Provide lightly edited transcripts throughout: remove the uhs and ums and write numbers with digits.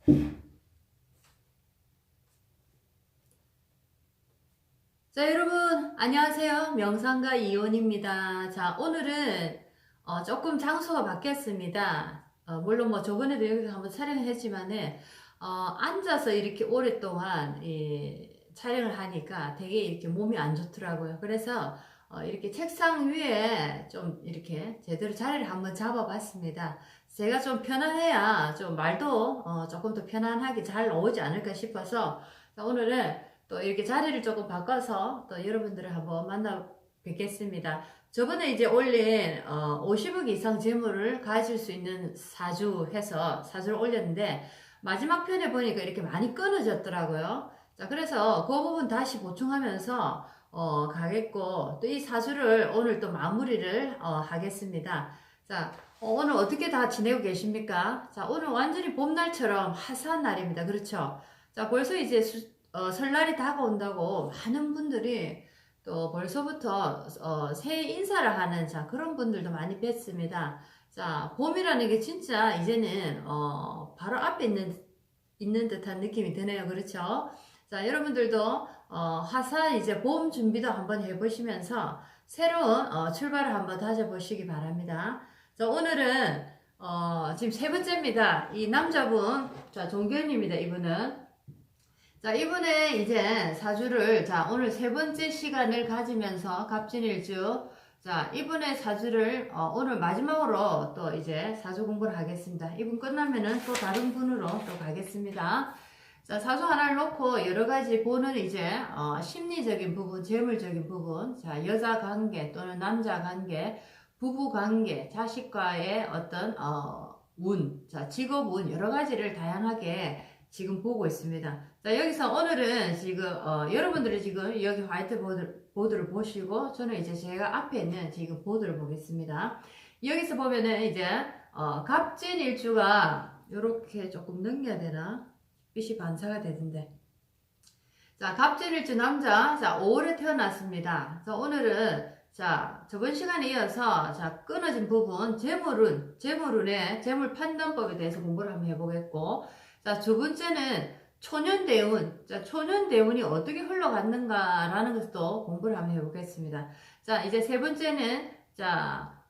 자, 여러분, 안녕하세요. 명상가 이온입니다. 자, 오늘은 조금 장소가 바뀌었습니다. 물론 뭐 저번에도 여기서 한번 촬영을 했지만은, 앉아서 이렇게 오랫동안 촬영을 하니까 되게 이렇게 몸이 안 좋더라고요. 그래서 이렇게 책상 위에 좀 이렇게 제대로 자리를 한번 잡아봤습니다. 제가 좀 편안해야 좀 말도 조금 더 편안하게 잘 나오지 않을까 싶어서, 자, 오늘은 또 이렇게 자리를 조금 바꿔서 또 여러분들을 한번 만나 뵙겠습니다. 저번에 이제 올린 50억 이상 재물을 가질 수 있는 사주 해서 사주를 올렸는데 마지막 편에 보니까 이렇게 많이 끊어졌더라고요. 자, 그래서 그 부분 다시 보충하면서 가겠고 또 이 사주를 오늘 또 마무리를 하겠습니다. 자, 오늘 어떻게 다 지내고 계십니까? 자, 오늘 완전히 봄날처럼 화사한 날입니다. 그렇죠? 자, 벌써 이제 설날이 다가온다고 많은 분들이 또 벌써부터 새해 인사를 하는 자 그런 분들도 많이 뵀습니다. 자, 봄이라는 게 진짜 이제는 바로 앞에 있는 듯한 느낌이 드네요. 그렇죠? 자, 여러분들도 화사한 이제 봄 준비도 한번 해보시면서 새로운 출발을 한번 다져보시기 바랍니다. 자, 오늘은 지금 세 번째입니다. 이 남자분, 자, 종견입니다. 이분은. 자, 이분의 이제 사주를, 자, 오늘 세 번째 시간을 가지면서 갑진일주, 자, 이분의 사주를, 오늘 마지막으로 또 이제 사주 공부를 하겠습니다. 이분 끝나면은 또 다른 분으로 또 가겠습니다. 자, 사주 하나를 놓고 여러 가지 보는 이제, 심리적인 부분, 재물적인 부분, 자, 여자 관계 또는 남자 관계, 부부 관계, 자식과의 어떤, 운, 자, 직업 운, 여러 가지를 다양하게 지금 보고 있습니다. 자, 여기서 오늘은 지금, 여러분들이 지금 여기 보드를 보시고, 저는 이제 제가 앞에 있는 지금 보드를 보겠습니다. 여기서 보면은 이제, 갑진 일주가, 요렇게 조금 넘겨야 되나? 빛이 반사가 되던데. 자, 갑진 일주 남자, 자, 5월에 태어났습니다. 자, 오늘은, 자, 저번 시간에 이어서, 자, 끊어진 부분, 재물운의 재물 판단법에 대해서 공부를 한번 해보겠고, 자, 두 번째는 초년대운. 자, 초년대운이 어떻게 흘러갔는가라는 것도 공부를 한번 해보겠습니다. 자, 이제 세 번째는, 자,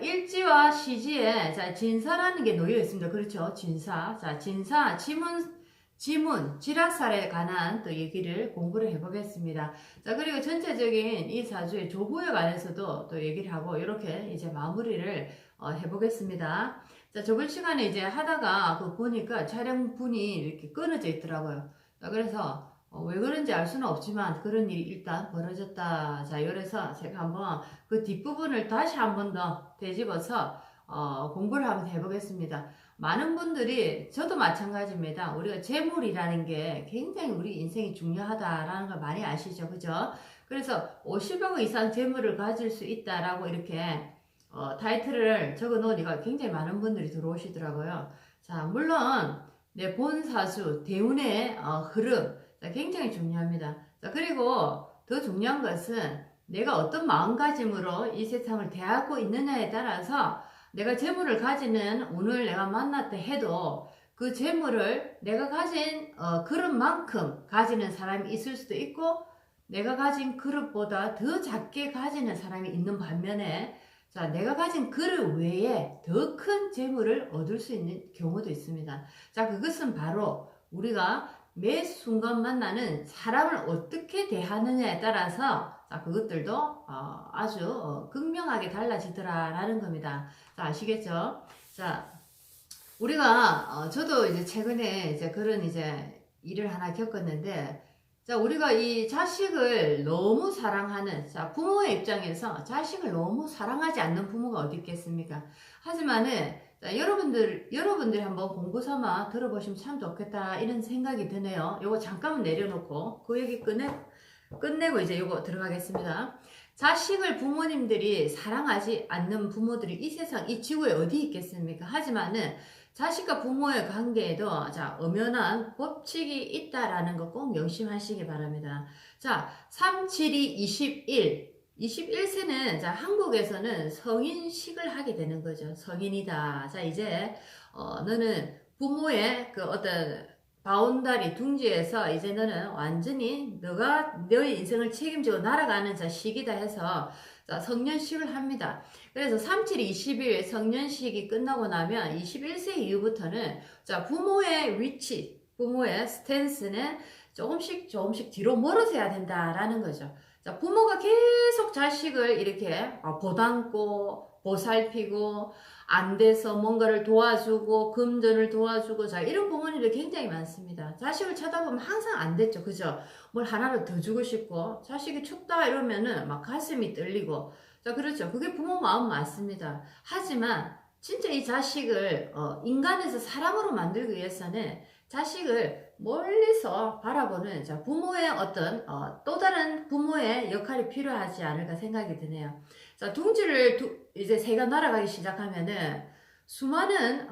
일지와 시지에, 자, 진사라는 게 놓여 있습니다. 그렇죠? 진사. 자, 진사, 지문, 지락살에 관한 또 얘기를 공부를 해보겠습니다. 자, 그리고 전체적인 이 사주의 조부에 관해서도 또 얘기를 하고, 이렇게 이제 마무리를 해보겠습니다. 자, 저번 시간에 이제 하다가 보니까 촬영분이 이렇게 끊어져 있더라고요. 자, 그래서 왜 그런지 알 수는 없지만 그런 일이 일단 벌어졌다. 자, 이래서 제가 한번 그 뒷부분을 다시 한번 더 되짚어서 공부를 한번 해보겠습니다. 많은 분들이 저도 마찬가지입니다. 우리가 재물이라는 게 굉장히 우리 인생이 중요하다라는 걸 많이 아시죠? 그죠? 그래서 50억 이상 재물을 가질 수 있다라고 이렇게 타이틀을 적어 놓으니까 굉장히 많은 분들이 들어오시더라고요. 자, 물론 내 본사주, 대운의 흐름, 자, 굉장히 중요합니다. 자, 그리고 더 중요한 것은 내가 어떤 마음가짐으로 이 세상을 대하고 있느냐에 따라서 내가 재물을 가지는 운을 내가 만났다 해도 그 재물을 내가 가진 그릇 만큼 가지는 사람이 있을 수도 있고 내가 가진 그릇보다 더 작게 가지는 사람이 있는 반면에 자, 내가 가진 그릇 외에 더 큰 재물을 얻을 수 있는 경우도 있습니다. 자, 그것은 바로 우리가 매 순간 만나는 사람을 어떻게 대하느냐에 따라서 자, 그것들도 아주 극명하게 달라지더라라는 겁니다. 자, 아시겠죠? 자, 우리가 저도 이제 최근에 이제 그런 이제 일을 하나 겪었는데 자, 우리가 이 자식을 너무 사랑하는, 자, 부모의 입장에서 자식을 너무 사랑하지 않는 부모가 어디 있겠습니까? 하지만은, 자, 여러분들이 한번 공부 삼아 들어보시면 참 좋겠다, 이런 생각이 드네요. 요거 잠깐만 내려놓고, 그 얘기 끝내고 이제 요거 들어가겠습니다. 자식을 부모님들이 사랑하지 않는 부모들이 이 세상, 이 지구에 어디 있겠습니까? 하지만은, 자식과 부모의 관계에도 자 엄연한 법칙이 있다라는 거 꼭 명심하시기 바랍니다. 자, 3, 7, 2, 21. 21세는 자 한국에서는 성인식을 하게 되는 거죠. 성인이다. 자, 이제 너는 부모의 그 어떤 바운다리 둥지에서 이제 너는 완전히 너가 너의 인생을 책임지고 날아가는 자 시기다 해서 자 성년식을 합니다. 그래서 37, 20일 성년식이 끝나고 나면 21세 이후부터는 자 부모의 위치, 부모의 스탠스는 조금씩 뒤로 멀어져야 된다라는 거죠. 자 부모가 계속 자식을 이렇게 보담고 보살피고 안 돼서 뭔가를 도와주고 금전을 도와주고 자 이런 부모님들 굉장히 많습니다. 자식을 쳐다보면 항상 안 됐죠. 그죠? 뭘 하나를 더 주고 싶고 자식이 춥다 이러면은 막 가슴이 떨리고 자 그렇죠. 그게 부모 마음 맞습니다. 하지만 진짜 이 자식을 인간에서 사람으로 만들기 위해서는 자식을 멀리서 바라보는 자 부모의 어떤 또 다른 부모의 역할이 필요하지 않을까 생각이 드네요. 자 둥지를 이제 새가 날아가기 시작하면은 수많은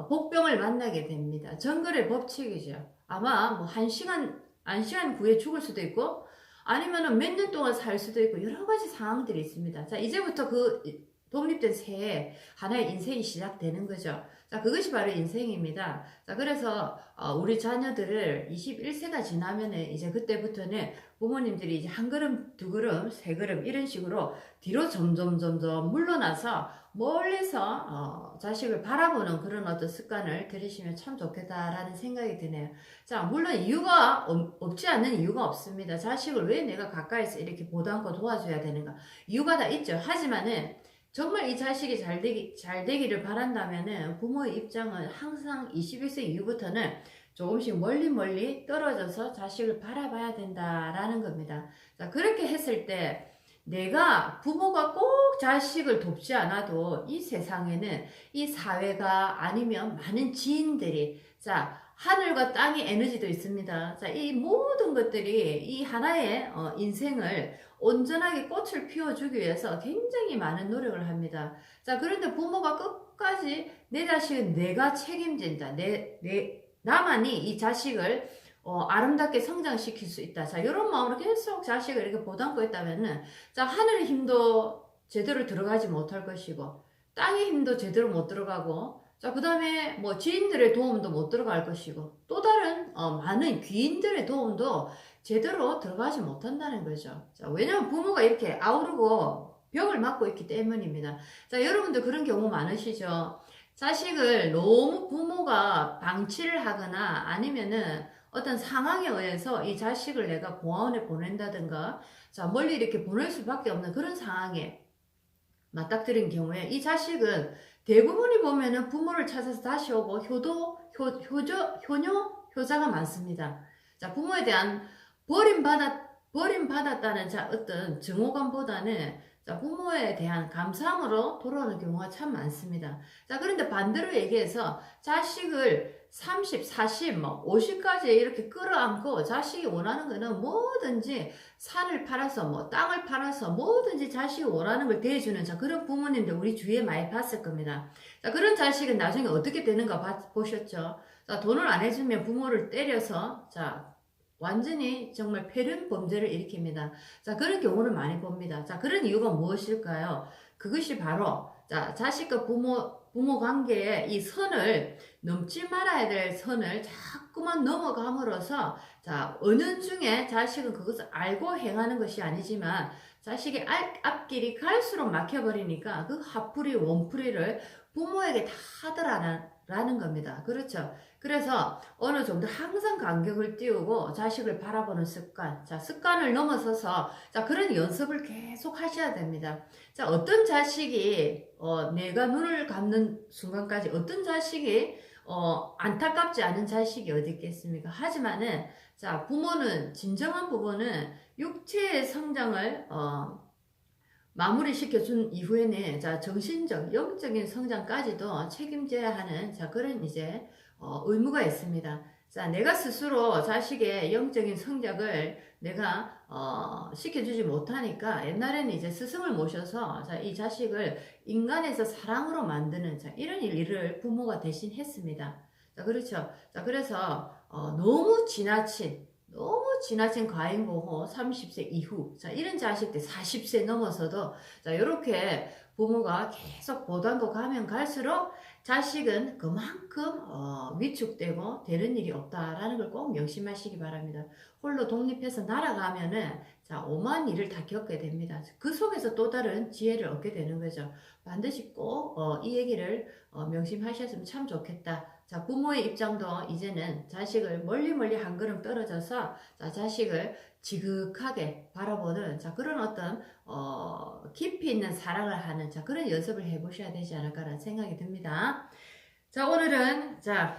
복병을 만나게 됩니다. 정글의 법칙이죠. 아마 뭐 한 시간 후에 죽을 수도 있고 아니면은 몇 년 동안 살 수도 있고 여러 가지 상황들이 있습니다. 자 이제부터 그 독립된 새에 하나의 인생이 시작되는 거죠. 자 그것이 바로 인생입니다. 자 그래서 우리 자녀들을 21세가 지나면은 이제 그때부터는 부모님들이 이제 한 걸음 두 걸음 세 걸음 이런 식으로 뒤로 점점 물러나서 멀리서 자식을 바라보는 그런 어떤 습관을 들이시면 참 좋겠다라는 생각이 드네요. 자 물론 이유가 없지 않는 이유가 없습니다. 자식을 왜 내가 가까이서 이렇게 보담고 도와줘야 되는가 이유가 다 있죠. 하지만은 정말 이 자식이 잘 되기를 바란다면은 부모의 입장은 항상 21세 이후부터는 조금씩 멀리 떨어져서 자식을 바라봐야 된다라는 겁니다. 자, 그렇게 했을 때 내가 부모가 꼭 자식을 돕지 않아도 이 세상에는 이 사회가 아니면 많은 지인들이 자, 하늘과 땅의 에너지도 있습니다. 자, 이 모든 것들이 이 하나의 인생을 온전하게 꽃을 피워주기 위해서 굉장히 많은 노력을 합니다. 자, 그런데 부모가 끝까지 내 자식은 내가 책임진다. 나만이 이 자식을 아름답게 성장시킬 수 있다. 자, 이런 마음으로 계속 자식을 이렇게 보담고 있다면은, 자, 하늘의 힘도 제대로 들어가지 못할 것이고, 땅의 힘도 제대로 못 들어가고, 자, 그 다음에 뭐 지인들의 도움도 못 들어갈 것이고, 또 다른 많은 귀인들의 도움도 제대로 들어가지 못한다는 거죠. 자, 왜냐면 부모가 이렇게 아우르고 벽을 막고 있기 때문입니다. 자, 여러분들 그런 경우 많으시죠? 자식을 너무 부모가 방치를 하거나 아니면은 어떤 상황에 의해서 이 자식을 내가 고아원에 보낸다든가, 자, 멀리 이렇게 보낼 수밖에 없는 그런 상황에 맞닥뜨린 경우에 이 자식은 대부분이 보면은 부모를 찾아서 다시 오고 효자가 많습니다. 자, 부모에 대한 버림받았다는 자, 어떤 증오감보다는 자, 부모에 대한 감사함으로 돌아오는 경우가 참 많습니다. 자, 그런데 반대로 얘기해서 자식을 30, 40, 50까지 이렇게 끌어안고 자식이 원하는 거는 뭐든지 산을 팔아서 땅을 팔아서 뭐든지 자식이 원하는 걸 대해주는 자, 그런 부모님들 우리 주위에 많이 봤을 겁니다. 자, 그런 자식은 나중에 어떻게 되는가 보셨죠? 자, 돈을 안 해주면 부모를 때려서 자, 완전히 정말 폐륜 범죄를 일으킵니다. 자, 그런 경우를 많이 봅니다. 자, 그런 이유가 무엇일까요? 그것이 바로, 자, 자식과 부모 관계에 이 선을 넘지 말아야 될 선을 자꾸만 넘어감으로써, 자, 은연중에 자식은 그것을 알고 행하는 것이 아니지만, 자식의 앞길이 갈수록 막혀버리니까 그 화풀이, 원풀이를 부모에게 다 하더라는 겁니다. 그렇죠? 그래서 어느 정도 항상 간격을 띄우고 자식을 바라보는 습관, 자, 습관을 넘어서서 자, 그런 연습을 계속 하셔야 됩니다. 자, 어떤 자식이 내가 눈을 감는 순간까지 어떤 자식이 안타깝지 않은 자식이 어디 있겠습니까? 하지만은 자, 부모는 진정한 부모는 육체의 성장을 마무리 시켜준 이후에는 자 정신적, 영적인 성장까지도 책임져야 하는 자 그런 이제 의무가 있습니다. 자 내가 스스로 자식의 영적인 성장을 내가 시켜주지 못하니까 옛날에는 이제 스승을 모셔서 자 이 자식을 인간에서 사랑으로 만드는 자 이런 일을 부모가 대신 했습니다. 자 그렇죠. 자 그래서 너무 지나친 과잉보호 30세 이후 자 이런 자식들 40세 넘어서도 자 이렇게 부모가 계속 보담고 가면 갈수록 자식은 그만큼 위축되고 되는 일이 없다라는 걸 꼭 명심하시기 바랍니다. 홀로 독립해서 날아가면은 자 오만 일을 다 겪게 됩니다. 그 속에서 또 다른 지혜를 얻게 되는 거죠. 반드시 꼭 이 얘기를 명심하셨으면 참 좋겠다. 자 부모의 입장도 이제는 자식을 멀리 한 걸음 떨어져서 자 자식을 지극하게 바라보는 자 그런 어떤 깊이 있는 사랑을 하는 자 그런 연습을 해보셔야 되지 않을까라는 생각이 듭니다. 자 오늘은 자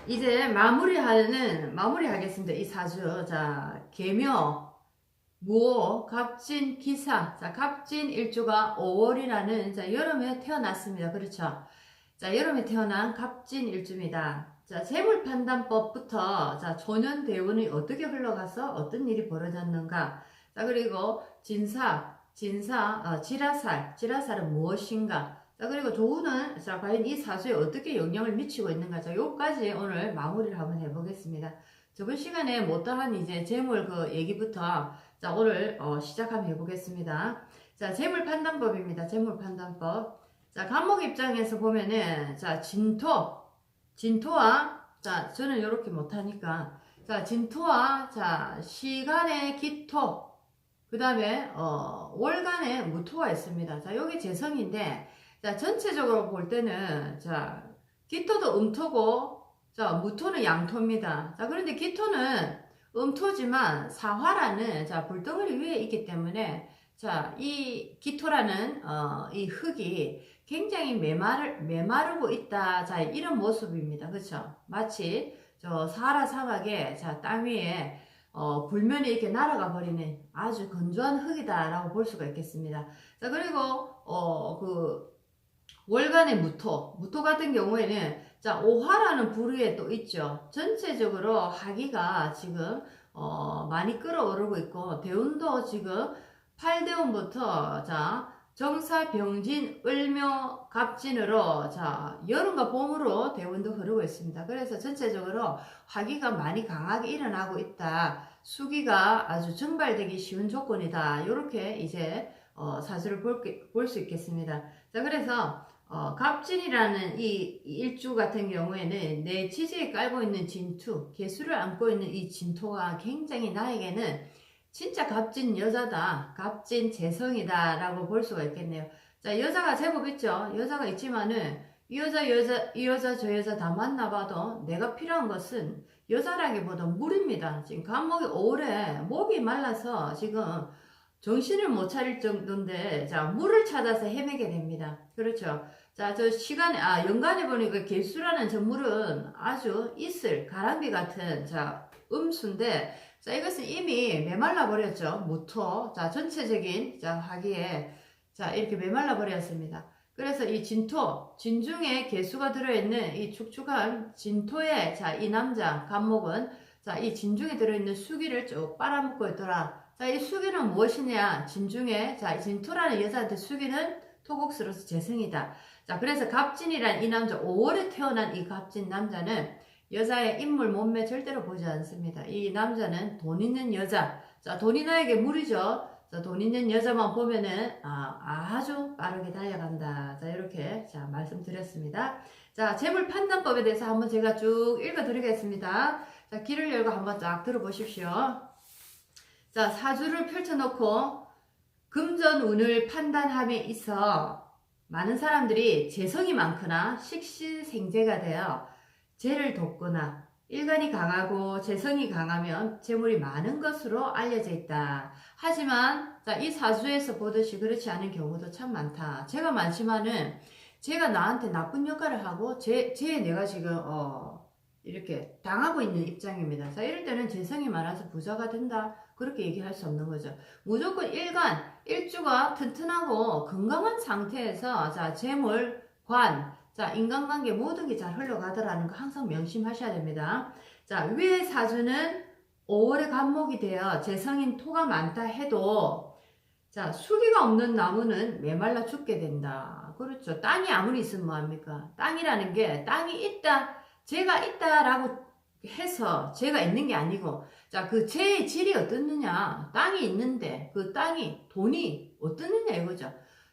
이제 마무리하겠습니다. 이 사주 자 계묘 무오 갑진 기사 자 갑진 일주가 5월이라는 자 여름에 태어났습니다. 그렇죠? 자 여름에 태어난 갑진 일주입니다. 자 재물판단법부터 자 조년대운이 어떻게 흘러가서 어떤 일이 벌어졌는가 자 그리고 지라살은 무엇인가 자 그리고 조우는 자 과연 이 사주에 어떻게 영향을 미치고 있는가 자 요까지 오늘 마무리를 한번 해보겠습니다. 저번 시간에 못다한 이제 재물 그 얘기부터 자 오늘 시작 한번 해보겠습니다. 자 재물판단법입니다. 재물판단법 자 간목 입장에서 보면은 자 진토와 자 저는 이렇게 못하니까 자 진토와 자 시간의 기토 그 다음에 월간의 무토가 있습니다. 자 여기 재성인데 자 전체적으로 볼 때는 자 기토도 음토고 자 무토는 양토입니다. 자 그런데 기토는 음토지만 사화라는 자 불덩어리 위에 있기 때문에 자 이 기토라는 이 흙이 굉장히 메마르고 있다. 자 이런 모습입니다. 그렇죠? 마치 저 사하라 사막에 자 땅 위에 불면이 이렇게 날아가 버리는 아주 건조한 흙이다라고 볼 수가 있겠습니다. 자 그리고 그 월간의 무토 같은 경우에는 자 오화라는 부류에 또 있죠. 전체적으로 하기가 지금 많이 끌어오르고 있고 대운도 지금 8대운부터 자 정사, 병진, 을묘, 갑진으로 자 여름과 봄으로 대운도 흐르고 있습니다. 그래서 전체적으로 화기가 많이 강하게 일어나고 있다. 수기가 아주 증발되기 쉬운 조건이다. 이렇게 이제 사주를 볼 수 있겠습니다. 자 그래서 갑진이라는 이 일주 같은 경우에는 내 지지에 깔고 있는 진토, 개수를 안고 있는 이 진토가 굉장히 나에게는 진짜 값진 여자다. 값진 재성이다. 라고 볼 수가 있겠네요. 자, 여자가 제법 있죠. 여자가 있지만은, 이 여자, 저 여자 다 만나봐도 내가 필요한 것은 여자라기보다 물입니다. 지금 간목이 오래 목이 말라서 지금 정신을 못 차릴 정도인데, 자, 물을 찾아서 헤매게 됩니다. 그렇죠. 자, 저 시간에, 연간에 보니까 개수라는 저 물은 아주 이슬, 가랑비 같은, 자, 음수인데, 자, 이것은 이미 메말라 버렸죠. 무토. 자, 전체적인, 자, 하기에, 자, 이렇게 메말라 버렸습니다. 그래서 이 진중에 개수가 들어있는 이 축축한 진토에, 자, 이 남자, 간목은, 자, 이 진중에 들어있는 수기를 쭉 빨아먹고 있더라. 자, 이 수기는 무엇이냐? 진중에, 자, 진토라는 여자한테 수기는 토국스러서 재성이다. 자, 그래서 갑진이란 이 남자, 5월에 태어난 이 갑진 남자는 여자의 인물 몸매 절대로 보지 않습니다. 이 남자는 돈 있는 여자. 자, 돈이 나에게 물이죠. 자, 돈 있는 여자만 보면은, 아주 빠르게 달려간다. 자, 이렇게, 자, 말씀드렸습니다. 자, 재물 판단법에 대해서 한번 제가 쭉 읽어드리겠습니다. 자, 귀를 열고 한번 쫙 들어보십시오. 자, 사주를 펼쳐놓고, 금전운을 판단함에 있어 많은 사람들이 재성이 많거나 식신생재가 되어 재를 돕거나 일간이 강하고 재성이 강하면 재물이 많은 것으로 알려져 있다. 하지만 자, 이 사주에서 보듯이 그렇지 않은 경우도 참 많다. 제가 많지만은 제가 나한테 나쁜 역할을 하고 내가 지금 이렇게 당하고 있는 입장입니다. 자, 이럴 때는 재성이 많아서 부자가 된다. 그렇게 얘기할 수 없는 거죠. 무조건 일주가 튼튼하고 건강한 상태에서 자, 재물, 관, 자, 인간관계 모든 게 잘 흘러가더라는 거 항상 명심하셔야 됩니다. 자, 위의 사주는 5월에 간목이 되어 재성인 토가 많다 해도 자, 수기가 없는 나무는 메말라 죽게 된다. 그렇죠. 땅이 아무리 있으면 뭐합니까? 땅이라는 게 땅이 있다, 재가 있다라고 해서 재가 있는 게 아니고 자, 그 재의 질이 어떻느냐. 땅이 있는데 그 땅이 돈이 어떻느냐 이거죠.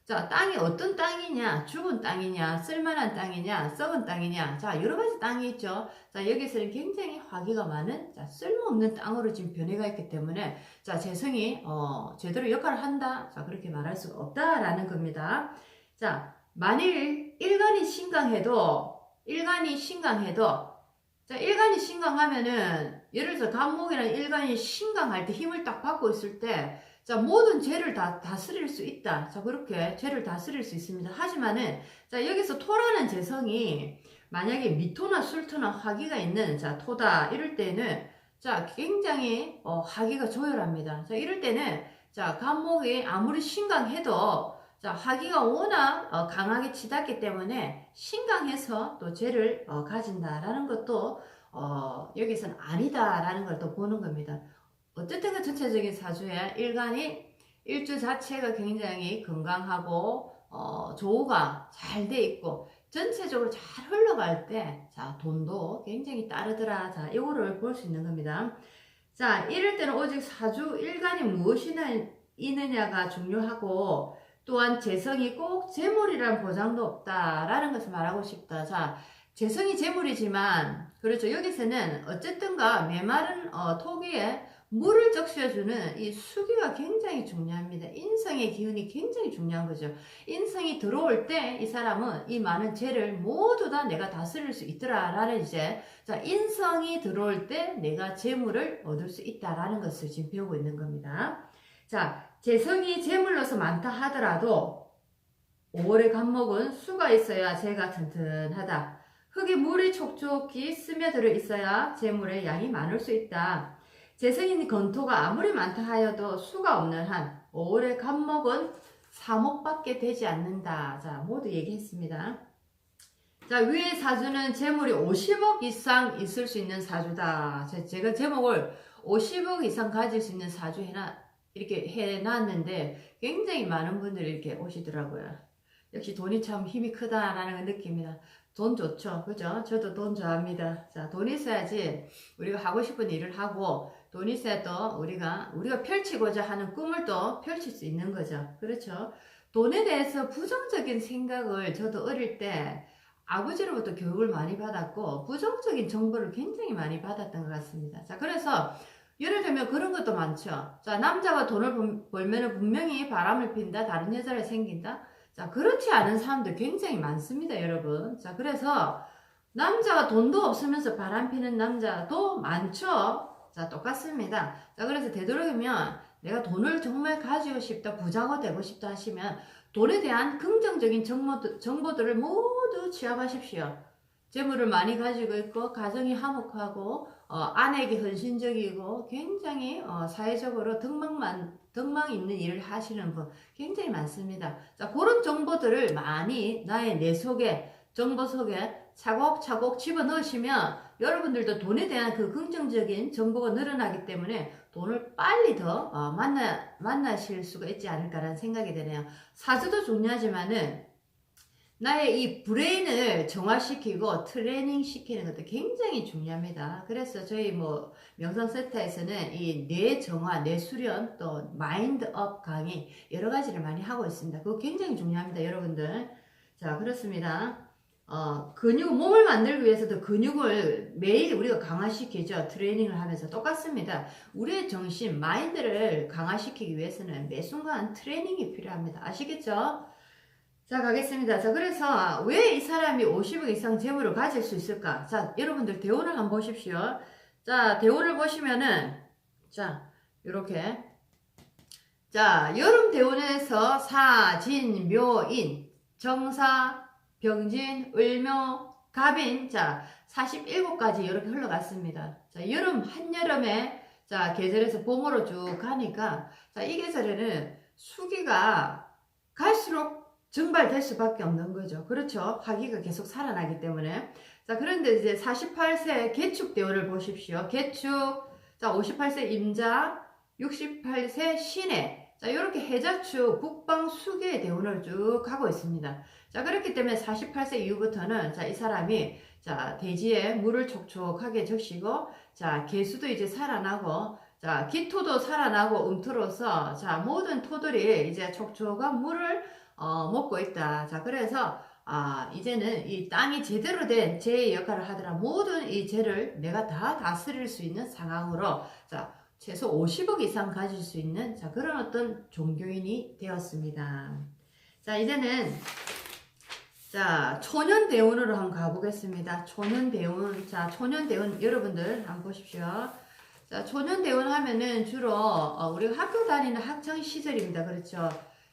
자, 땅이 어떤 땅이냐, 죽은 땅이냐, 쓸만한 땅이냐, 썩은 땅이냐, 자, 여러 가지 땅이 있죠. 자, 여기서는 굉장히 화기가 많은, 자, 쓸모없는 땅으로 지금 변해가 있기 때문에, 자, 재성이, 제대로 역할을 한다. 자, 그렇게 말할 수가 없다라는 겁니다. 자, 만일 일간이 신강해도, 자, 일간이 신강하면은, 예를 들어서 간목이랑 일간이 신강할 때 힘을 딱 받고 있을 때, 자, 모든 죄를 다 다스릴 수 있다. 자, 그렇게 죄를 다스릴 수 있습니다. 하지만은, 자, 여기서 토라는 재성이 만약에 미토나 술토나 화기가 있는, 자, 토다. 이럴 때는, 자, 굉장히, 화기가 조열합니다. 자, 이럴 때는, 자, 간목이 아무리 신강해도, 자, 화기가 워낙 강하게 치닫기 때문에 신강해서 또 죄를 가진다라는 것도, 여기서는 아니다라는 걸 또 보는 겁니다. 어쨌든 그 전체적인 사주에 일주 자체가 굉장히 건강하고 조우가 잘 돼 있고 전체적으로 잘 흘러갈 때, 자, 돈도 굉장히 따르더라. 자, 이거를 볼 수 있는 겁니다. 자, 이럴 때는 오직 사주 일간이 무엇이나 있느냐가 중요하고 또한 재성이 꼭 재물이란 보장도 없다라는 것을 말하고 싶다. 자, 재성이 재물이지만 그렇죠. 여기서는 어쨌든가 메마른 토기에 물을 적셔주는 이 수기가 굉장히 중요합니다. 인성의 기운이 굉장히 중요한 거죠. 인성이 들어올 때 이 사람은 이 많은 죄를 모두 다 내가 다스릴 수 있더라라는 이제, 자, 인성이 들어올 때 내가 재물을 얻을 수 있다라는 것을 지금 배우고 있는 겁니다. 자, 재성이 재물로서 많다 하더라도 5월의 간목은 수가 있어야 재가 튼튼하다. 흙에 물이 촉촉히 스며들어 있어야 재물의 양이 많을 수 있다. 재성인 건토가 아무리 많다 하여도 수가 없는 한 5월의 간목은 3억밖에 되지 않는다. 자, 모두 얘기했습니다. 자, 위의 사주는 재물이 50억 이상 있을 수 있는 사주다. 제가 제목을 50억 이상 가질 수 있는 사주 이렇게 해놨는데 굉장히 많은 분들이 이렇게 오시더라고요. 역시 돈이 참 힘이 크다라는 걸 느낍니다. 돈 좋죠. 그죠? 저도 돈 좋아합니다. 자, 돈 있어야지 우리가 하고 싶은 일을 하고 돈 있어야 또 우리가 펼치고자 하는 꿈을 또 펼칠 수 있는 거죠. 그렇죠? 돈에 대해서 부정적인 생각을 저도 어릴 때 아버지로부터 교육을 많이 받았고 부정적인 정보를 굉장히 많이 받았던 것 같습니다. 자, 그래서 예를 들면 그런 것도 많죠. 자, 남자가 돈을 벌면 분명히 바람을 핀다, 다른 여자를 생긴다. 자, 그렇지 않은 사람들 굉장히 많습니다, 여러분. 자, 그래서 남자가 돈도 없으면서 바람 피는 남자도 많죠. 자, 똑같습니다. 자, 그래서 되도록이면 내가 돈을 정말 가지고 싶다, 부자가 되고 싶다 하시면 돈에 대한 긍정적인 정보들을 모두 취합하십시오. 재물을 많이 가지고 있고 가정이 화목하고 아내에게 헌신적이고 굉장히 사회적으로 덕망 있는 일을 하시는 분 굉장히 많습니다. 자, 그런 정보들을 많이 나의 내 속에, 정보 속에 차곡차곡 집어넣으시면 여러분들도 돈에 대한 그 긍정적인 정보가 늘어나기 때문에 돈을 빨리 더 만나실 수가 있지 않을까라는 생각이 드네요. 사주도 중요하지만은 나의 이 브레인을 정화시키고 트레이닝 시키는 것도 굉장히 중요합니다. 그래서 저희 명상센터에서는 이 뇌 정화, 뇌 수련, 또 마인드업 강의 여러 가지를 많이 하고 있습니다. 그거 굉장히 중요합니다, 여러분들. 자, 그렇습니다. 몸을 만들기 위해서도 근육을 매일 우리가 강화시키죠. 트레이닝을 하면서 똑같습니다. 우리의 정신, 마인드를 강화시키기 위해서는 매 순간 트레이닝이 필요합니다. 아시겠죠? 자, 가겠습니다. 자, 그래서 왜 이 사람이 50억 이상 재물을 가질 수 있을까? 자, 여러분들 대운을 한번 보십시오. 자, 대운을 보시면은, 자, 요렇게. 자, 여름 대운에서 사, 진, 묘, 인, 정사, 병진, 을묘, 갑인, 자, 47가지 이렇게 흘러갔습니다. 자, 한여름에, 자, 계절에서 봄으로 쭉 가니까, 자, 이 계절에는 수기가 갈수록 증발될 수밖에 없는 거죠. 그렇죠. 화기가 계속 살아나기 때문에. 자, 그런데 이제 48세 개축 대운을 보십시오. 개축, 자, 58세 임자, 68세 신해. 자, 이렇게 해자축 북방 수계의 대운을 쭉 가고 있습니다. 자, 그렇기 때문에 48세 이후부터는, 자, 이 사람이, 자, 대지에 물을 촉촉하게 적시고, 자, 개수도 이제 살아나고, 자, 기토도 살아나고, 음토로서, 자, 모든 토들이 이제 촉촉한 물을 먹고 있다. 자, 그래서 이제는 이 땅이 제대로 된 제 역할을 하더라. 모든 이 죄를 내가 다 다스릴 수 있는 상황으로, 자, 최소 50억 이상 가질 수 있는, 자, 그런 어떤 종교인이 되었습니다. 자, 이제는, 자, 초년대운으로 한번 가보겠습니다. 초년대운. 자, 초년대운 여러분들 한번 보십시오. 자, 초년대운 하면은 주로, 우리가 학교 다니는 학창 시절입니다. 그렇죠?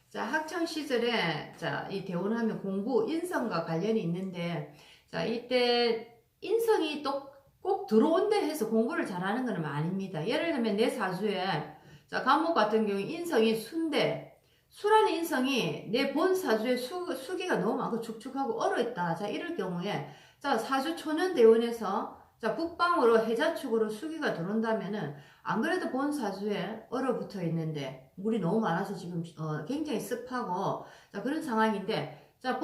자, 학창 시절에, 자, 이 대운하면 공부, 인성과 관련이 있는데, 자, 이때 인성이 또 꼭 들어온다 해서 공부를 잘하는 건 아닙니다. 예를 들면 내 사주에, 자, 간목 같은 경우 인성이 순대, 수라는 인성이 내 본 사주에 수기가 너무 많고 축축하고 얼어있다. 자, 이럴 경우에, 자, 사주 초년대운에서, 자, 북방으로 해자축으로 수기가 들어온다면은, 안 그래도 본 사주에 얼어붙어 있는데, 물이 너무 많아서 지금, 굉장히 습하고, 자, 그런 상황인데, 자,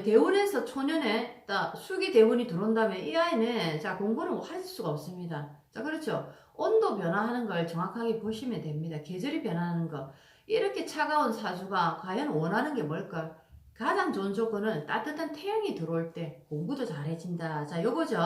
대운에서 초년에, 수기 대운이 들어온다면 이 아이는, 자, 공부를 할 수가 없습니다. 자, 그렇죠. 온도 변화하는 걸 정확하게 보시면 됩니다. 계절이 변화하는 거. 이렇게 차가운 사주가 과연 원하는 게 뭘까? 가장 좋은 조건은 따뜻한 태양이 들어올 때 공부도 잘해진다. 자, 요거죠.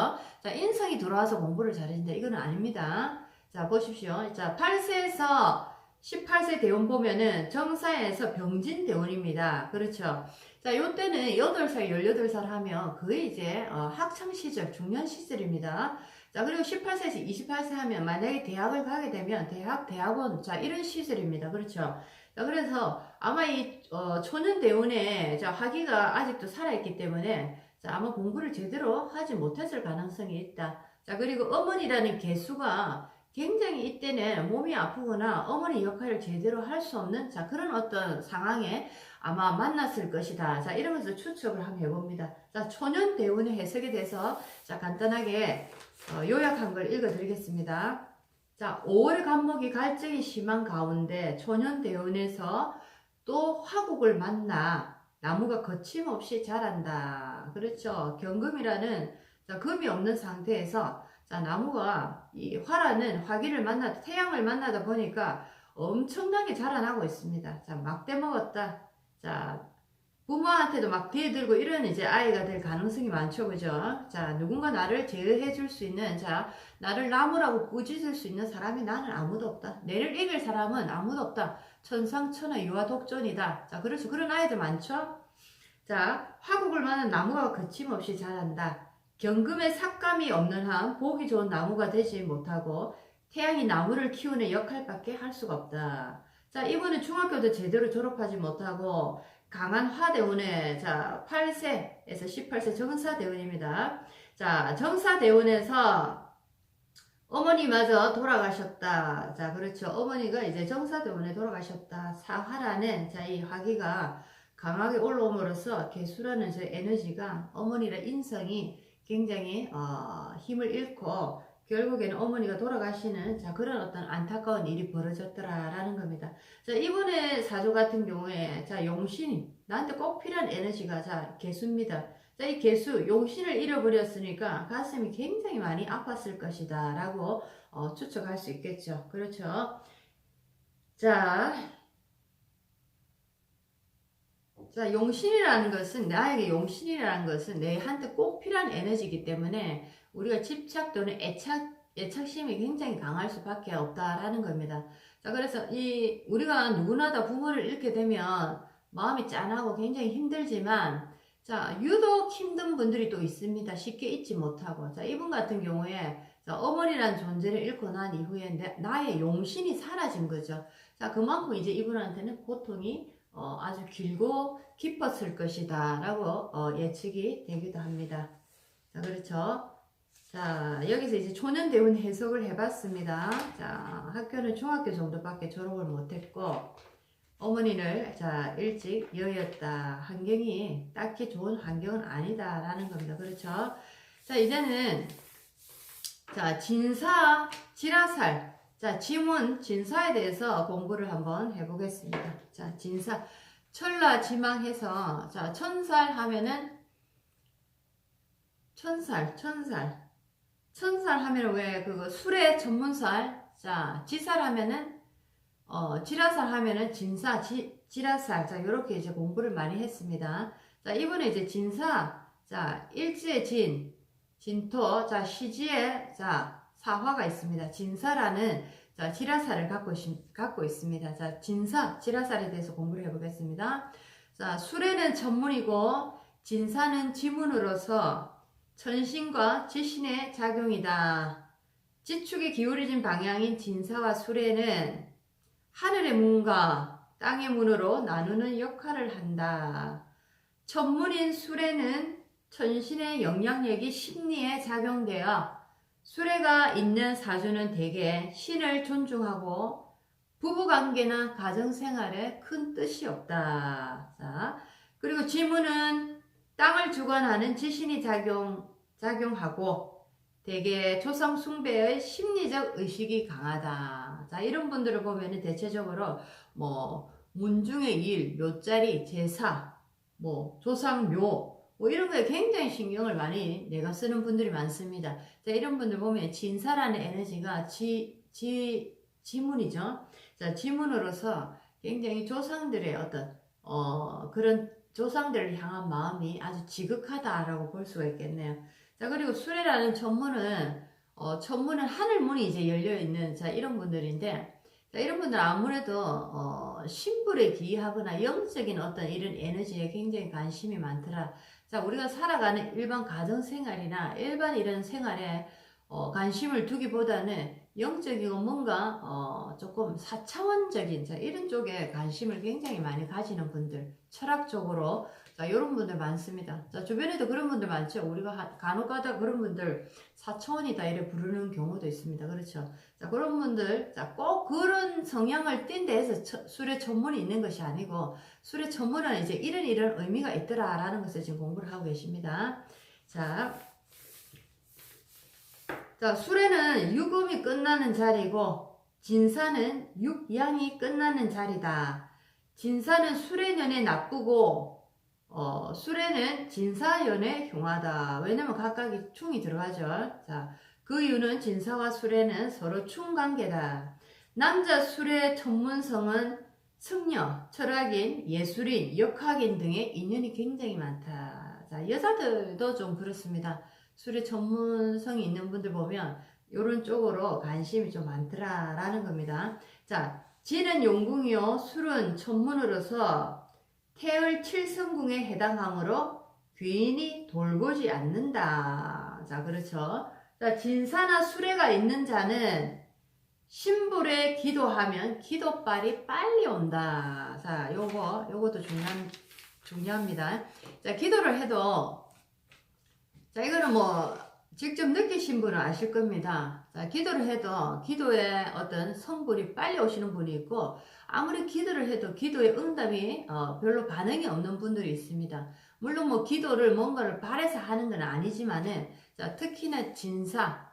자, 인성이 들어와서 공부를 잘해진다. 이거는 아닙니다. 자, 보십시오. 자, 8세에서 18세 대운 보면은 정사에서 병진 대운입니다. 그렇죠. 자, 요때는 8살, 18살 하면 거의 이제 학창시절, 중년시절입니다. 자, 그리고 18세에서 28세 하면 만약에 대학을 가게 되면 대학원, 자, 이런 시절입니다. 그렇죠. 자, 그래서 아마 이 초년대운에 자, 화기가 아직도 살아있기 때문에 자, 아마 공부를 제대로 하지 못했을 가능성이 있다. 자, 그리고 어머니라는 개수가 굉장히 이때는 몸이 아프거나 어머니 역할을 제대로 할 수 없는 자, 그런 어떤 상황에 아마 만났을 것이다. 자, 이런 것을 추측을 한번 해봅니다. 자, 초년대운의 해석에 대해서 자, 간단하게 요약한 걸 읽어드리겠습니다. 자, 5월 간목이 갈증이 심한 가운데 초년대운에서 또 화국을 만나 나무가 거침없이 자란다. 그렇죠. 경금이라는 자, 금이 없는 상태에서 자, 나무가 이 화라는 화기를 만나다 태양을 만나다 보니까 엄청나게 자라나고 있습니다. 자, 막대 먹었다. 자, 부모한테도 막 대들고 이런 이제 아이가 될 가능성이 많죠. 그죠? 자, 누군가 나를 제어해 줄 수 있는, 자, 나를 나무라고 꾸짖을 수 있는 사람이 나는 아무도 없다. 내를 이길 사람은 아무도 없다. 천상천하 유아독존이다. 자, 그래서 그런 아이들 많죠? 자, 화국을 많은 나무가 거침없이 자란다. 경금의 삭감이 없는 한 보기 좋은 나무가 되지 못하고 태양이 나무를 키우는 역할밖에 할 수가 없다. 자, 이분은 중학교도 제대로 졸업하지 못하고 강한 화대운에 자 8세에서 18세 정사대운입니다. 자, 정사대운에서 어머니마저 돌아가셨다. 자, 그렇죠. 어머니가 이제 정사대운에 돌아가셨다. 사화라는 자, 이 화기가 강하게 올라옴으로써 개수라는 저 에너지가 어머니의 인성이 굉장히 힘을 잃고 결국에는 어머니가 돌아가시는 자, 그런 어떤 안타까운 일이 벌어졌더라라는 겁니다. 자, 이번에 사주 같은 경우에 자, 용신이 나한테 꼭 필요한 에너지가 자, 개수입니다. 자, 이 개수 용신을 잃어버렸으니까 가슴이 굉장히 많이 아팠을 것이다 라고 추측할 수 있겠죠. 그렇죠. 자, 용신이라는 것은 나에게 용신이라는 것은 내한테 꼭 필요한 에너지이기 때문에 우리가 집착 또는 애착심이 굉장히 강할 수밖에 없다라는 겁니다. 자, 그래서 우리가 누구나 다 부모를 잃게 되면 마음이 짠하고 굉장히 힘들지만 자, 유독 힘든 분들이 또 있습니다. 쉽게 잊지 못하고. 자, 이분 같은 경우에 자, 어머니란 존재를 잃고 난 이후에 나의 용신이 사라진 거죠. 자, 그만큼 이제 이분한테는 고통이 아주 길고 깊었을 것이다 라고 예측이 되기도 합니다. 자, 그렇죠. 자, 여기서 이제 초년대운 해석을 해봤습니다. 자, 학교는 중학교 정도밖에 졸업을 못했고 어머니를 자, 일찍 여였다. 환경이 딱히 좋은 환경은 아니다 라는 겁니다. 그렇죠. 자, 이제는 자, 진사, 지라살. 자, 지문, 진사에 대해서 공부를 한번 해보겠습니다. 자, 진사. 천라지망해서, 자, 천살 하면은, 천살 하면은 왜 그거 술의 전문살. 자, 지살 하면은, 지라살 하면은 진사, 지라살. 자, 요렇게 이제 공부를 많이 했습니다. 자, 이번에 이제 진사. 자, 일지의 진토. 자, 시지에, 자, 사화가 있습니다. 진사라는, 자, 지라살을 갖고 있습니다. 자, 진사, 지라살에 대해서 공부를 해보겠습니다. 자, 수레는 천문이고, 진사는 지문으로서 천신과 지신의 작용이다. 지축이 기울어진 방향인 진사와 수레는 하늘의 문과 땅의 문으로 나누는 역할을 한다. 천문인 수레는 천신의 영향력이 심리에 작용되어 수레가 있는 사주는 대개 신을 존중하고 부부관계나 가정생활에 큰 뜻이 없다. 자, 그리고 지문은 땅을 주관하는 지신이 작용하고 대개 조상 숭배의 심리적 의식이 강하다. 자, 이런 분들을 보면은 대체적으로 뭐 문중의 일, 묘자리, 제사, 뭐 조상묘 뭐 이런 거에 굉장히 신경을 많이 내가 쓰는 분들이 많습니다. 자, 이런 분들 보면 진사라는 에너지가 지문이죠. 자, 지문으로서 굉장히 조상들의 어떤 그런 조상들을 향한 마음이 아주 지극하다라고 볼 수가 있겠네요. 자, 그리고 수레라는 천문은 하늘문이 이제 열려있는, 자, 이런 분들인데, 자, 이런 분들은 아무래도, 신불에 기하거나 영적인 어떤 이런 에너지에 굉장히 관심이 많더라. 자, 우리가 살아가는 일반 가정생활이나 일반 이런 생활에, 관심을 두기보다는 영적이고 뭔가, 조금 사차원적인, 자, 이런 쪽에 관심을 굉장히 많이 가지는 분들, 철학적으로, 자, 이런 분들 많습니다. 자, 주변에도 그런 분들 많죠. 우리가 간혹가다 그런 분들 4차원이다 이래 부르는 경우도 있습니다. 그렇죠. 자, 그런 분들, 자, 꼭 그런 성향을 띈 데에서 술의 천문이 있는 것이 아니고, 술의 천문은 이제 이런 의미가 있더라라는 것을 지금 공부를 하고 계십니다. 자, 수레는 육음이 끝나는 자리고, 진사는 육양이 끝나는 자리다. 진사는 수레년에 나쁘고, 수레는 진사연에 흉하다. 왜냐면 각각이 충이 들어가죠. 자, 그 이유는 진사와 수레는 서로 충관계다. 남자 수레 천문성은 승려, 철학인, 예술인, 역학인 등의 인연이 굉장히 많다. 자, 여자들도 좀 그렇습니다. 수레 전문성이 있는 분들 보면 이런 쪽으로 관심이 좀 많더라라는 겁니다. 자, 진은 용궁이요, 술은 천문으로서 태을 칠성궁에 해당하므로 귀인이 돌보지 않는다. 자, 그렇죠. 자, 진사나 수레가 있는 자는 신불에 기도하면 기도빨이 빨리 온다. 자, 요것도 중요합니다. 자, 기도를 해도, 자, 이거는 뭐, 직접 느끼신 분은 아실 겁니다. 자, 기도를 해도 기도에 어떤 성불이 빨리 오시는 분이 있고, 아무리 기도를 해도 기도의 응답이 별로 반응이 없는 분들이 있습니다. 물론 뭐 기도를 뭔가를 바래서 하는 건 아니지만은, 자, 특히나 진사,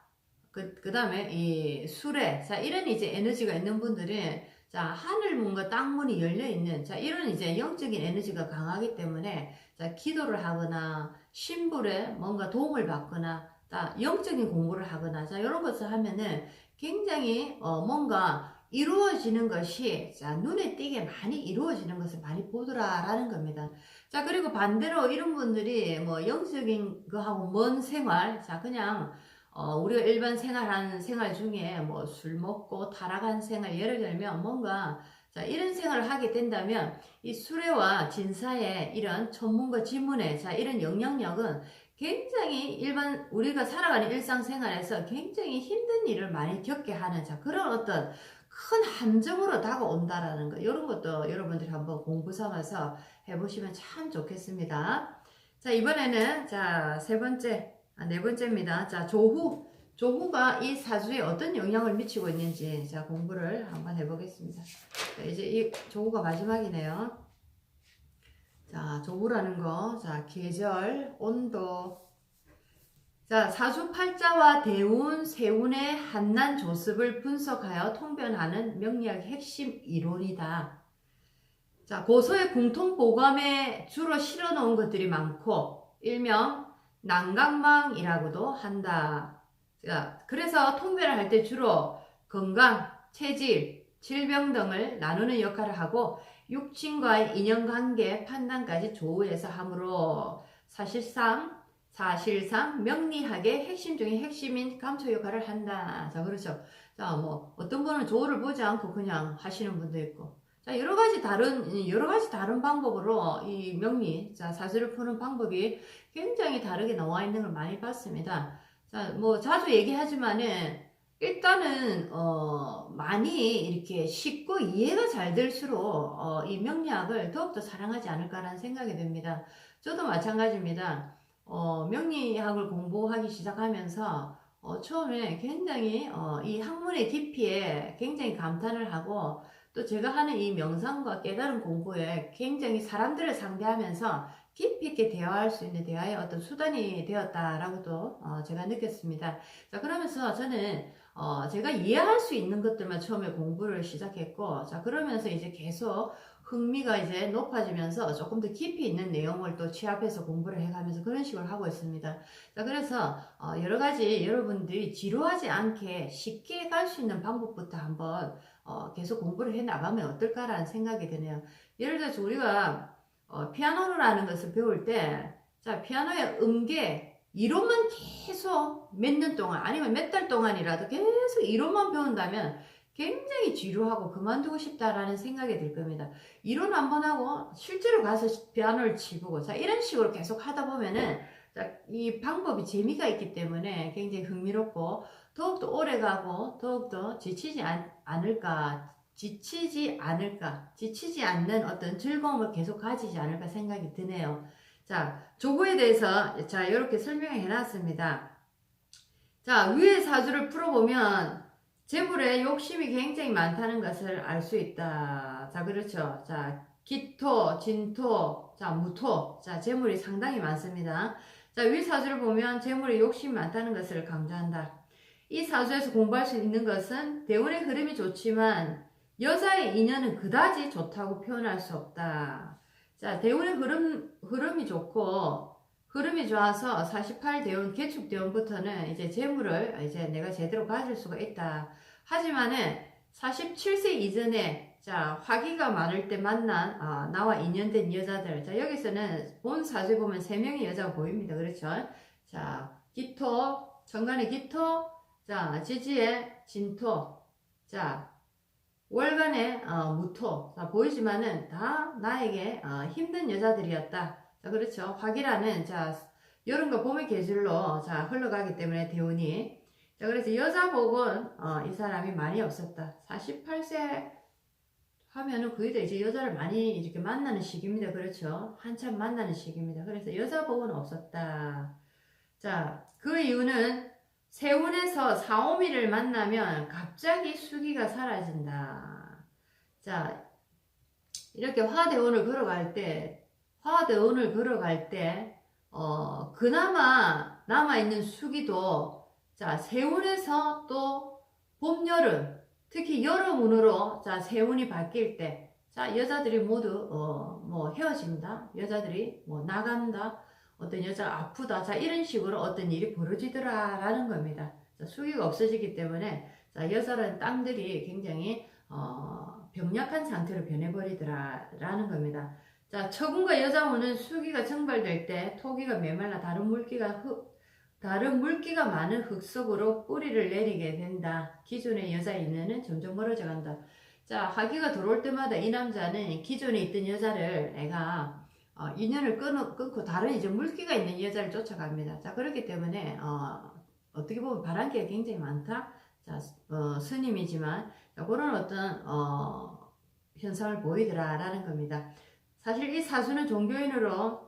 그 다음에 이 수레, 자, 이런 이제 에너지가 있는 분들은, 자, 하늘문과 땅문이 열려있는, 자, 이런 이제 영적인 에너지가 강하기 때문에, 자, 기도를 하거나, 신불에 뭔가 도움을 받거나, 자, 영적인 공부를 하거나, 자, 이런 것을 하면은 굉장히, 뭔가 이루어지는 것이, 자, 눈에 띄게 많이 이루어지는 것을 많이 보더라라는 겁니다. 자, 그리고 반대로 이런 분들이 뭐 영적인 거하고 먼 생활, 자, 그냥, 우리가 일반 생활하는 생활 중에 뭐 술 먹고 타락한 생활, 예를 들면 뭔가, 자, 이런 생활을 하게 된다면 이 수레와 진사의 이런 천문과 지문의, 자, 이런 영향력은 굉장히 일반 우리가 살아가는 일상생활에서 굉장히 힘든 일을 많이 겪게 하는, 자, 그런 어떤 큰 함정으로 다가온다라는 거, 이런 것도 여러분들이 한번 공부 삼아서 해보시면 참 좋겠습니다. 자, 이번에는, 자, 네 번째입니다. 자, 조후가 이 사주에 어떤 영향을 미치고 있는지, 자, 공부를 한번 해보겠습니다. 자, 이제 이 조후가 마지막이네요. 자, 조후라는 거, 자, 계절, 온도. 자, 사주팔자와 대운, 세운의 한난 조습을 분석하여 통변하는 명리학의 핵심 이론이다. 자, 고서의 공통보감에 주로 실어놓은 것들이 많고, 일명 난강망이라고도 한다. 자, 그래서 통변을 할 때 주로 건강, 체질, 질병 등을 나누는 역할을 하고, 육친과의 인연관계 판단까지 조우해서 함으로 사실상 명리학의 핵심 중에 핵심인 감초 역할을 한다. 자, 그렇죠. 자, 뭐 어떤 분은 조우를 보지 않고 그냥 하시는 분도 있고, 자, 여러 가지 다른 방법으로 이 명리, 자, 사주를 푸는 방법이 굉장히 다르게 나와 있는 걸 많이 봤습니다. 자, 뭐 자주 얘기하지만은 일단은 많이 이렇게 쉽고 이해가 잘 될수록 이 명리학을 더욱더 사랑하지 않을까라는 생각이 듭니다. 저도 마찬가지입니다. 명리학을 공부하기 시작하면서 처음에 굉장히 이 학문의 깊이에 굉장히 감탄을 하고, 또 제가 하는 이 명상과 깨달음 공부에 굉장히 사람들을 상대하면서 깊이 있게 대화할 수 있는 대화의 어떤 수단이 되었다라고도 제가 느꼈습니다. 자, 그러면서 저는 제가 이해할 수 있는 것들만 처음에 공부를 시작했고, 자, 그러면서 이제 계속 흥미가 이제 높아지면서 조금 더 깊이 있는 내용을 또 취합해서 공부를 해가면서 그런 식으로 하고 있습니다. 자, 그래서 여러 가지 여러분들이 지루하지 않게 쉽게 갈 수 있는 방법부터 한번 계속 공부를 해 나가면 어떨까라는 생각이 드네요. 예를 들어서 우리가 피아노라는 것을 배울 때, 자, 피아노의 음계 이론만 계속 몇 년 동안 아니면 몇 달 동안이라도 계속 이론만 배운다면 굉장히 지루하고 그만두고 싶다라는 생각이 들 겁니다. 이론 한번 하고 실제로 가서 피아노를 치고, 자, 이런 식으로 계속 하다 보면은, 자, 이 방법이 재미가 있기 때문에 굉장히 흥미롭고 더욱더 오래가고 더욱더 지치지 않는 어떤 즐거움을 계속 가지지 않을까 생각이 드네요. 자, 조고에 대해서 자, 이렇게 설명을 해놨습니다. 자, 위의 사주를 풀어보면 재물에 욕심이 굉장히 많다는 것을 알 수 있다. 자, 그렇죠. 자, 기토, 진토, 자, 무토. 자, 재물이 상당히 많습니다. 자, 위 사주를 보면 재물에 욕심이 많다는 것을 강조한다. 이 사주에서 공부할 수 있는 것은 대운의 흐름이 좋지만 여자의 인연은 그다지 좋다고 표현할 수 없다. 자, 대운의 흐름이 좋고, 흐름이 좋아서 48대운, 개축대운부터는 이제 재물을 이제 내가 제대로 가질 수가 있다. 하지만은 47세 이전에, 자, 화기가 많을 때 만난 나와 인연된 여자들. 자, 여기서는 본 사주에 보면 3명의 여자가 보입니다. 그렇죠? 자, 기토, 정간의 기토, 자, 지지의 진토, 자, 월간의 무토. 자, 보이지만은 다 나에게 힘든 여자들이었다. 자, 그렇죠. 화기라는, 자, 여름과 봄의 계절로 자, 흘러가기 때문에 대운이. 자, 그래서 여자 복은 이 사람이 많이 없었다. 48세 하면은 거의 다 이제 여자를 많이 이렇게 만나는 시기입니다. 그렇죠. 한참 만나는 시기입니다. 그래서 여자 복은 없었다. 자, 그 이유는 세운에서 사오미를 만나면 갑자기 수기가 사라진다. 자, 이렇게 화대운을 걸어갈 때, 그나마 남아있는 수기도, 자, 세운에서 또 봄, 여름, 특히 여름운으로, 자, 세운이 바뀔 때, 자, 여자들이 모두, 뭐 헤어진다. 여자들이 뭐 나간다. 어떤 여자가 아프다. 자, 이런 식으로 어떤 일이 벌어지더라라는 겁니다. 자, 수기가 없어지기 때문에, 자, 여자라는 땅들이 굉장히, 병약한 상태로 변해버리더라라는 겁니다. 자, 처군과 여자운은 수기가 증발될 때 토기가 메말라 다른 물기가 많은 흙 속으로 뿌리를 내리게 된다. 기존의 여자 인연은 점점 멀어져 간다. 자, 화기가 들어올 때마다 이 남자는 기존에 있던 여자를 애가 인연을 끊고 다른 이제 물기가 있는 여자를 쫓아갑니다. 자, 그렇기 때문에 어떻게 보면 바람기가 굉장히 많다. 자, 스님이지만 자, 그런 어떤 현상을 보이더라라는 겁니다. 사실 이 사주는 종교인으로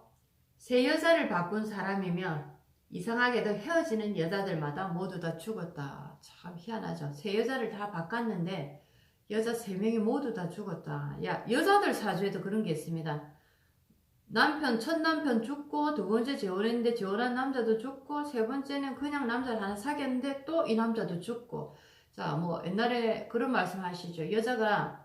새 여자를 바꾼 사람이면 이상하게도 헤어지는 여자들마다 모두 다 죽었다. 참 희한하죠. 새 여자를 다 바꿨는데 여자 3명이 모두 다 죽었다. 야, 여자들 사주에도 그런 게 있습니다. 첫 남편 죽고, 두 번째 재혼했는데 재혼한 남자도 죽고, 세 번째는 그냥 남자를 하나 사귀었는데 또 이 남자도 죽고. 자, 뭐 옛날에 그런 말씀 하시죠. 여자가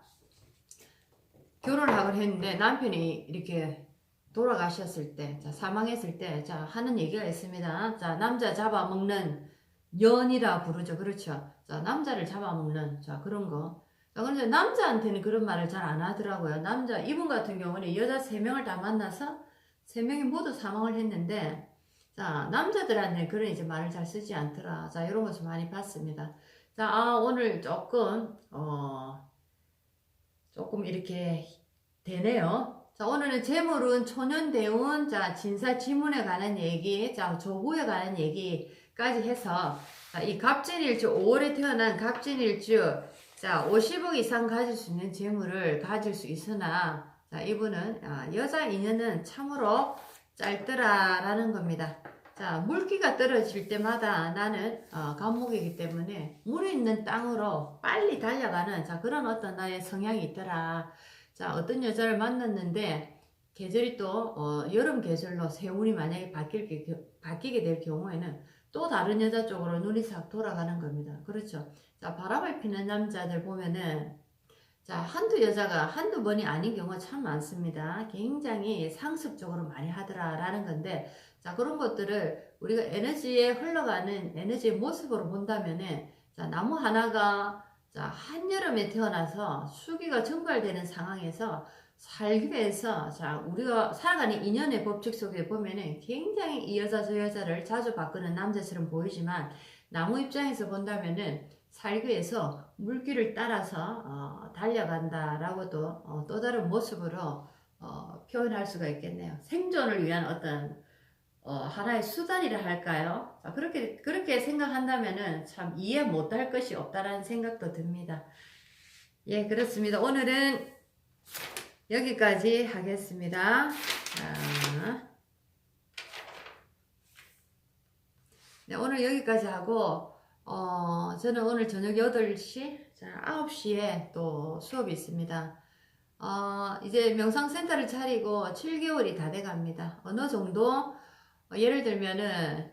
결혼을 하곤 했는데 남편이 이렇게 돌아가셨을 때, 자, 사망했을 때, 자, 하는 얘기가 있습니다. 자, 남자 잡아먹는 년이라 부르죠. 그렇죠. 자, 남자를 잡아먹는, 자, 그런 거. 자, 그런데 남자한테는 그런 말을 잘 안 하더라고요. 이분 같은 경우는 여자 3명을 다 만나서 3명이 모두 사망을 했는데, 자, 남자들한테는 그런 이제 말을 잘 쓰지 않더라. 자, 이런 것을 많이 봤습니다. 자, 오늘 조금 이렇게 되네요. 자, 오늘은 재물운, 초년대운, 자, 진사지문에 관한 얘기, 자, 조부에 관한 얘기까지 해서, 자, 이 갑진일주, 5월에 태어난 갑진일주, 자, 50억 이상 가질 수 있는 재물을 가질 수 있으나, 자, 이분은, 여자 인연은 참으로 짧더라라는 겁니다. 자, 물기가 떨어질 때마다 나는 감목이기 때문에 물이 있는 땅으로 빨리 달려가는 자, 그런 어떤 나의 성향이 있더라. 자, 어떤 여자를 만났는데 계절이 또 여름 계절로 세운이 만약에 바뀌게 될 경우에는 또 다른 여자 쪽으로 눈이 싹 돌아가는 겁니다. 그렇죠. 자, 바람을 피는 남자들 보면은 자, 한두 번이 아닌 경우가 참 많습니다. 굉장히 상습적으로 많이 하더라라는 건데, 자, 그런 것들을 우리가 에너지에 흘러가는 에너지의 모습으로 본다면은, 자, 나무 하나가, 자, 한여름에 태어나서 수기가 증발되는 상황에서 살기 위해서, 자, 우리가 살아가는 인연의 법칙 속에 보면은 굉장히 이 여자 저 여자를 자주 바꾸는 남자처럼 보이지만, 나무 입장에서 본다면은, 살기 위해서 물길을 따라서 달려간다라고도 또 다른 모습으로 표현할 수가 있겠네요. 생존을 위한 어떤 하나의 수단이라 할까요? 자, 그렇게 생각한다면은 참 이해 못할 것이 없다라는 생각도 듭니다. 예, 그렇습니다. 오늘은 여기까지 하겠습니다. 자, 네, 오늘 여기까지 하고 저는 오늘 저녁 8시, 자, 9시에 또 수업이 있습니다. 이제 명상센터를 차리고 7개월이 다 돼갑니다. 어느 정도, 예를 들면은,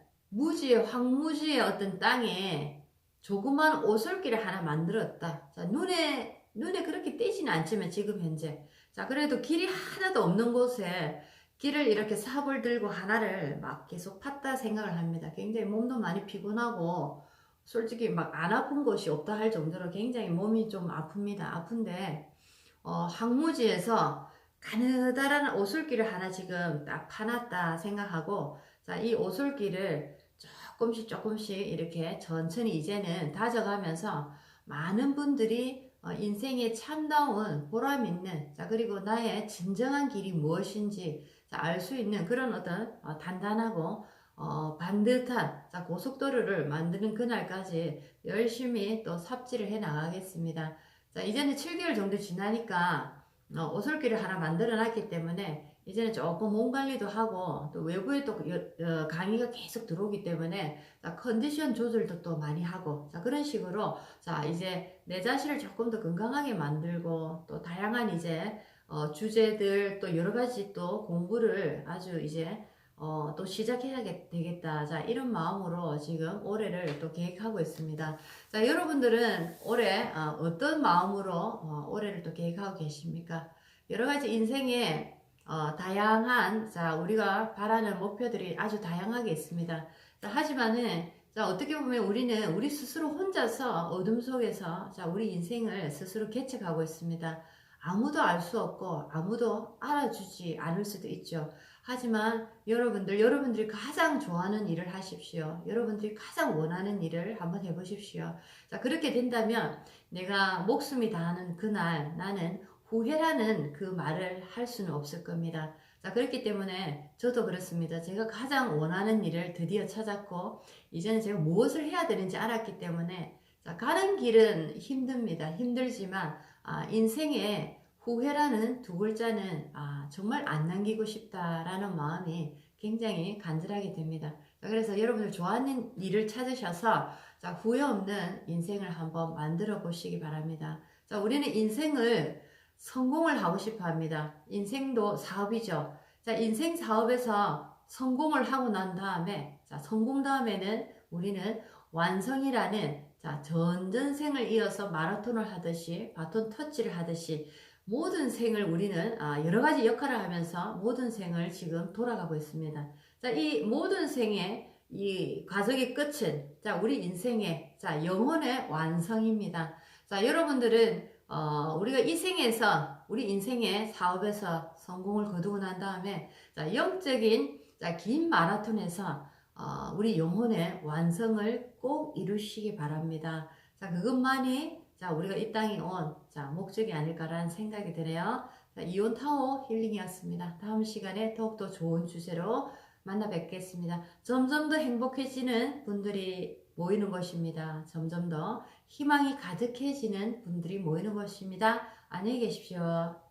황무지의 어떤 땅에 조그만 오솔길을 하나 만들었다. 자, 눈에 그렇게 띄지는 않지만, 지금 현재. 자, 그래도 길이 하나도 없는 곳에 길을 이렇게 삽을 들고 하나를 막 계속 팠다 생각을 합니다. 굉장히 몸도 많이 피곤하고, 솔직히 막 안 아픈 곳이 없다 할 정도로 굉장히 몸이 좀 아픕니다. 아픈데, 항무지에서 가느다란 오솔길을 하나 지금 딱 파놨다 생각하고, 자, 이 오솔길을 조금씩 이렇게 천천히 이제는 다져가면서 많은 분들이 인생의 참다운 보람 있는, 자, 그리고 나의 진정한 길이 무엇인지 알 수 있는 그런 어떤 단단하고 반듯한 자, 고속도로를 만드는 그날까지 열심히 또 삽질을 해 나가겠습니다. 자, 이제는 7개월 정도 지나니까 오솔길을 하나 만들어 놨기 때문에 이제는 조금 몸 관리도 하고 또 외부에 또 강의가 계속 들어오기 때문에 자, 컨디션 조절도 또 많이 하고 자, 그런 식으로 자, 이제 내 자신을 조금 더 건강하게 만들고 또 다양한 이제 주제들 또 여러 가지 또 공부를 아주 이제 또 시작해야 되겠다. 자, 이런 마음으로 지금 올해를 또 계획하고 있습니다. 자, 여러분들은 올해 어떤 마음으로 올해를 또 계획하고 계십니까? 여러 가지 인생에 다양한 자, 우리가 바라는 목표들이 아주 다양하게 있습니다. 자, 하지만은 자, 어떻게 보면 우리는 우리 스스로 혼자서 어둠 속에서 자, 우리 인생을 스스로 개척하고 있습니다. 아무도 알 수 없고 아무도 알아주지 않을 수도 있죠. 하지만 여러분들이 가장 좋아하는 일을 하십시오. 여러분들이 가장 원하는 일을 한번 해보십시오. 자, 그렇게 된다면 내가 목숨이 다하는 그날 나는 후회라는 그 말을 할 수는 없을 겁니다. 자, 그렇기 때문에 저도 그렇습니다. 제가 가장 원하는 일을 드디어 찾았고 이제는 제가 무엇을 해야 되는지 알았기 때문에 자, 가는 길은 힘듭니다. 힘들지만 인생에 후회라는 두 글자는 정말 안 남기고 싶다라는 마음이 굉장히 간절하게 됩니다. 자, 그래서 여러분들 좋아하는 일을 찾으셔서 자, 후회 없는 인생을 한번 만들어 보시기 바랍니다. 자, 우리는 인생을 성공을 하고 싶어 합니다. 인생도 사업이죠. 자, 인생 사업에서 성공을 하고 난 다음에 자, 성공 다음에는 우리는 완성이라는 자, 전전생을 이어서 마라톤을 하듯이 바톤 터치를 하듯이 모든 생을 우리는 여러 가지 역할을 하면서 모든 생을 지금 돌아가고 있습니다. 자, 이 모든 생의 이 과정의 끝은 자, 우리 인생의 자, 영혼의 완성입니다. 자, 여러분들은 우리가 이 생에서, 우리 인생의 사업에서 성공을 거두고 난 다음에, 자, 영적인, 자, 긴 마라톤에서, 우리 영혼의 완성을 꼭 이루시기 바랍니다. 자, 그것만이, 자, 우리가 이 땅에 온, 자, 목적이 아닐까라는 생각이 드네요. 자, 이온타오 힐링이었습니다. 다음 시간에 더욱더 좋은 주제로 만나 뵙겠습니다. 점점 더 행복해지는 분들이 모이는 것입니다. 점점 더 희망이 가득해지는 분들이 모이는 것입니다. 안녕히 계십시오.